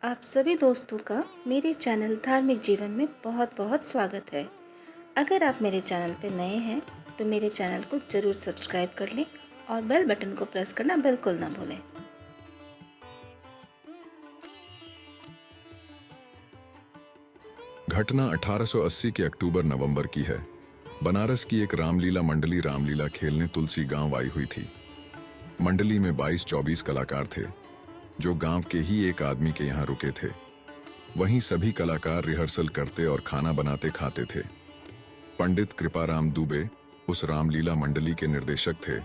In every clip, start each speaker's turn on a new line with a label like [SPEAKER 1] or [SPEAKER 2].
[SPEAKER 1] आप सभी दोस्तों का मेरे चैनल धार्मिक जीवन में बहुत बहुत स्वागत है। अगर आप मेरे चैनल पर नए हैं तो मेरे चैनल को ज़रूर सब्सक्राइब कर लें और बेल बटन को प्रेस करना बिल्कुल ना भूलें।
[SPEAKER 2] घटना 1880 के अक्टूबर-नवंबर की है। बनारस की एक रामलीला मंडली रामलीला खेलने तुलसी गांव आई हुई थी। मंडली में 22-24 कलाकार थे जो गांव के ही एक आदमी के यहाँ रुके थे। वहीं सभी कलाकार रिहर्सल करते और खाना बनाते खाते थे। पंडित कृपाराम दुबे उस रामलीला मंडली के निर्देशक थे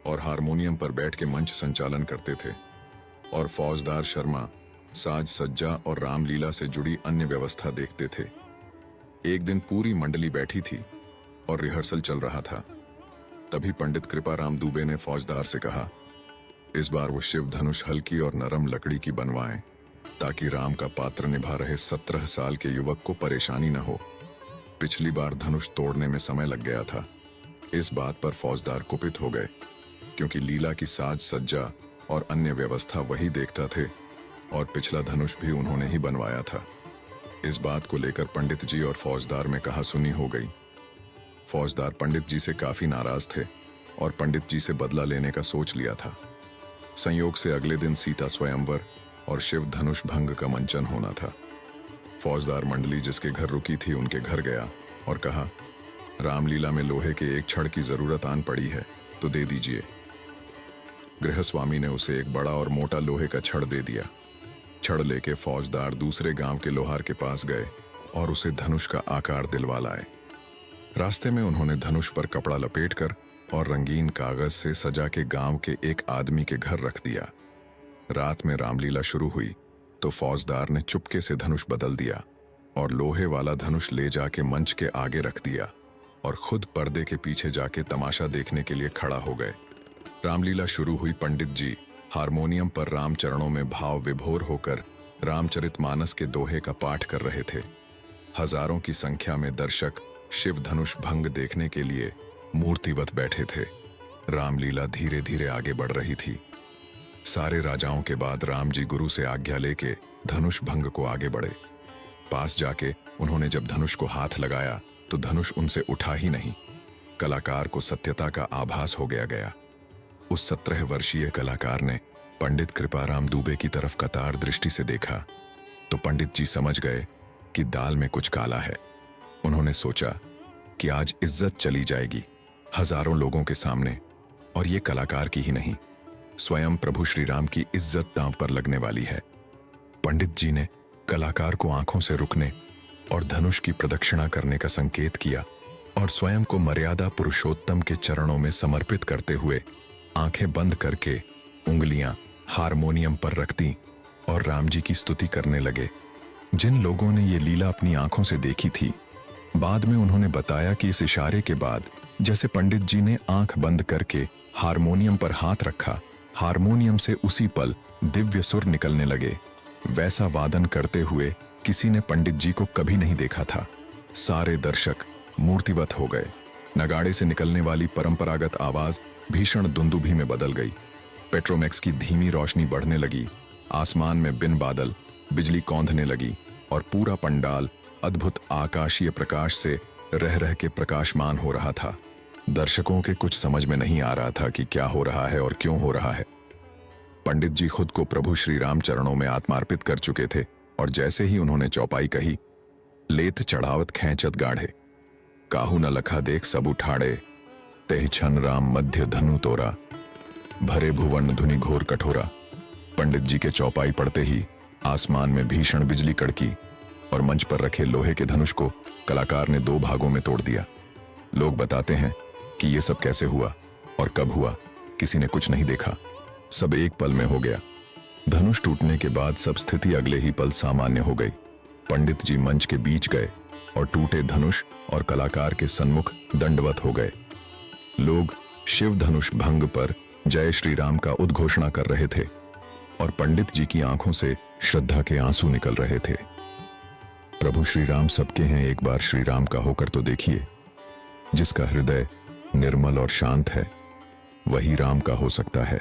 [SPEAKER 2] और हारमोनियम पर बैठ के मंच संचालन करते थे, और फौजदार शर्मा साज सज्जा और रामलीला से जुड़ी अन्य व्यवस्था देखते थे। एक दिन पूरी मंडली बैठी थी और रिहर्सल चल रहा था। तभी पंडित कृपाराम दुबे ने फौजदार से कहा, इस बार वो शिव धनुष हल्की और नरम लकड़ी की बनवाएं ताकि राम का पात्र निभा रहे 17 साल के युवक को परेशानी न हो। पिछली बार धनुष तोड़ने में समय लग गया था। इस बात पर फौजदार कुपित हो गए क्योंकि लीला की साज सज्जा और अन्य व्यवस्था वही देखता थे और पिछला धनुष भी उन्होंने ही बनवाया था। इस बात को लेकर पंडित जी और फौजदार में कहासुनी हो गई। फौजदार पंडित जी से काफी नाराज थे और पंडित जी से बदला लेने का सोच लिया था। संयोग से अगले दिन सीता स्वयंवर और शिव धनुष भंग का मंचन होना था। फौजदार मंडली जिसके घर रुकी थी उनके घर गया और कहा, रामलीला में लोहे के एक छड़ की जरूरत आन पड़ी है तो दे दीजिए। गृहस्वामी ने उसे एक बड़ा और मोटा लोहे का छड़ दे दिया। छड़ लेके फौजदार दूसरे गांव के लोहार के पास गए और उसे धनुष का आकार दिलवा लाए। रास्ते में उन्होंने धनुष पर कपड़ा लपेटकर और रंगीन कागज से सजा के गांव के एक आदमी के घर रख दिया। रात में रामलीला शुरू हुई तो फौजदार ने चुपके से धनुष बदल दिया और लोहे वाला धनुष ले जाके मंच के आगे रख दिया और खुद पर्दे के पीछे जाके तमाशा देखने के लिए खड़ा हो गए। रामलीला शुरू हुई। पंडित जी हारमोनियम पर राम चरणों में भाव विभोर होकर रामचरितमानस के दोहे का पाठ कर रहे थे। हजारों की संख्या में दर्शक शिव धनुष भंग देखने के लिए मूर्तिवत बैठे थे। रामलीला धीरे धीरे आगे बढ़ रही थी। सारे राजाओं के बाद राम जी गुरु से आज्ञा लेके धनुष भंग को आगे बढ़े। पास जाके उन्होंने जब धनुष को हाथ लगाया तो धनुष उनसे उठा ही नहीं। कलाकार को सत्यता का आभास हो गया। उस 17 वर्षीय कलाकार ने पंडित कृपाराम दुबे की तरफ कतार दृष्टि से देखा तो पंडित जी समझ गए कि दाल में कुछ काला है। उन्होंने सोचा कि आज इज्जत चली जाएगी हजारों लोगों के सामने, और ये कलाकार की ही नहीं, स्वयं प्रभु श्री राम की इज्जत दांव पर लगने वाली है। पंडित जी ने कलाकार को आंखों से रुकने और धनुष की प्रदक्षिणा करने का संकेत किया और स्वयं को मर्यादा पुरुषोत्तम के चरणों में समर्पित करते हुए आंखें बंद करके उंगलियां हारमोनियम पर रख दी और राम जी की स्तुति करने लगे। जिन लोगों ने ये लीला अपनी आंखों से देखी थी, बाद में उन्होंने बताया कि इस इशारे के बाद जैसे पंडित जी ने आंख बंद करके हारमोनियम पर हाथ रखा, हारमोनियम से उसी पल दिव्य सुर निकलने लगे। वैसा वादन करते हुए किसी ने पंडित जी को कभी नहीं देखा था। सारे दर्शक मूर्तिवत हो गए। नगाड़े से निकलने वाली परंपरागत आवाज भीषण दुंदुभी में बदल गई। पेट्रोमैक्स की धीमी रोशनी बढ़ने लगी। आसमान में बिन बादल बिजली कौंधने लगी और पूरा पंडाल अद्भुत आकाशीय प्रकाश से रह रह के प्रकाशमान हो रहा था। दर्शकों के कुछ समझ में नहीं आ रहा था कि क्या हो रहा है और क्यों हो रहा है। पंडित जी खुद को प्रभु श्री राम चरणों में आत्मार्पित कर चुके थे और जैसे ही उन्होंने चौपाई कही, लेत चढ़ावत खैंचत गाढ़े, काहू न लखा देख सब उठाड़े, तेह छन राम मध्य धनु तोरा, भरे भुवन धुनि घोर कठोरा। पंडित जी के चौपाई पड़ते ही आसमान में भीषण बिजली कड़की और मंच पर रखे लोहे के धनुष को कलाकार ने 2 भागों में तोड़ दिया। लोग बताते हैं कि ये सब कैसे हुआ और कब हुआ, किसी ने कुछ नहीं देखा। सब एक पल में हो गया। धनुष टूटने के बाद सब स्थिति अगले ही पल सामान्य हो गई। पंडित जी मंच के बीच गए और टूटे धनुष और कलाकार के सन्मुख दंडवत हो गए। लोग शिव धनुष भंग पर जय श्री राम का उद्घोषणा कर रहे थे और पंडित जी की आंखों से श्रद्धा के आंसू निकल रहे थे। प्रभु श्री राम सबके हैं, एक बार श्री राम का होकर तो देखिए। जिसका हृदय निर्मल और शांत है वही राम का हो सकता है।